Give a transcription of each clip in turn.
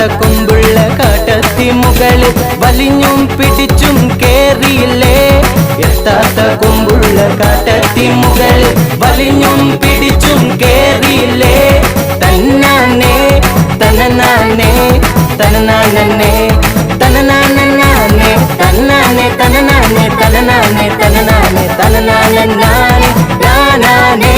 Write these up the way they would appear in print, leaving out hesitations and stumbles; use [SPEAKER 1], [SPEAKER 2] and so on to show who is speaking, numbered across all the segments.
[SPEAKER 1] എത്താത്ത കൊമ്പുള്ള കാട്ടത്തി മുകളിൽ വലിഞ്ഞും പിടിച്ചും കേറിയില്ലേ. എത്താത്ത കൊമ്പുള്ള കാട്ടത്തി മുകളിൽ വലിഞ്ഞും പിടിച്ചും കേറിയില്ലേ. തന്നാനേ തനനാനേ തനനാനേ തനനാനേ തന്നാനേ തനനാനേ തനനാനേ തനനാനേ തനനാനേ നാനേ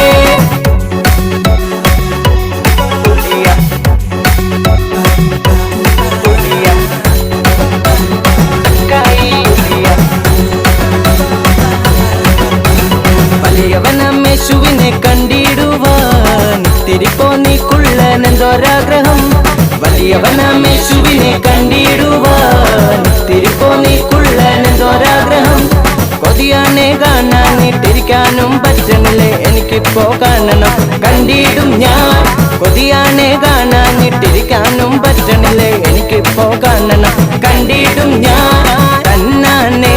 [SPEAKER 1] വലിയവനമേശുവിനെ കണ്ടിടുവാൻ തിരിപ്പോ നീക്കുള്ളനെന്തോരാഗ്രഹം. വലിയവനമേശുവിനെ കണ്ടിടുവാൻ തിരിപ്പോ നീക്കുള്ളനെന്തോരാഗ്രഹം. കൊതിയാനെ കാണാനിട്ടിരിക്കാനും പറ്റണില്ലേ, എനിക്കിപ്പോ കാണണം കണ്ടിടും ഞാൻ. കൊതിയാനെ കാണാനിട്ടിരിക്കാനും പറ്റണില്ലേ, എനിക്കിപ്പോ കാണണം കണ്ടിടും ഞാൻ. തന്നാനേ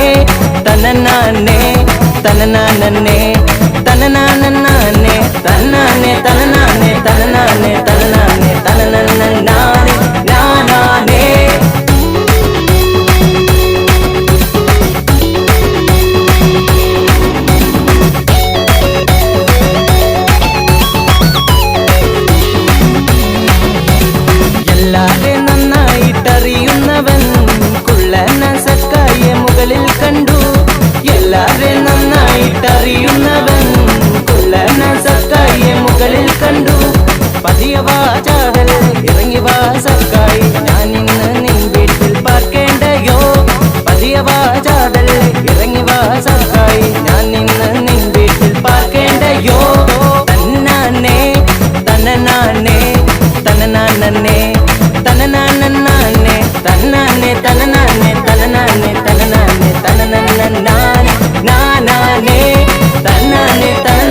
[SPEAKER 1] തനനാനേ തനനാനേ തനനാനേ തന്നാനേ തനനാനേ തനനാനേ തനനാനേ തനനാനേ നാനേ. എല്ലാരെ നന്നായിട്ടറിയുന്നവൻ കുള്ളന സക്കായെ മുകളിൽ കണ്ടു. എല്ലാരെ നന്നായിട്ടറിയുന്നവൻ കുള്ളന സക്കായെ മുകളിൽ കണ്ടു. പതിയ വാ ചാടൽ ഇറങ്ങി വാ സക്കായി, ഞാൻ ഇന്ന് നിൻ വീട്ടിൽ പാർക്കേണ്ടയോ. പതിയ വാ ചാടൽ ഇറങ്ങി വാ സക്കായി, ഞാൻ ഇന്ന് നിൻ വീട്ടിൽ പാർക്കേണ്ടയോ. തന്നാനേ തനനാനേ തനനാനേ തനനാനേ തന്നാനേ തനനാനേ തനനാനേ തനനാനേ തനനാനേ നാനേ തന്നാനേ തന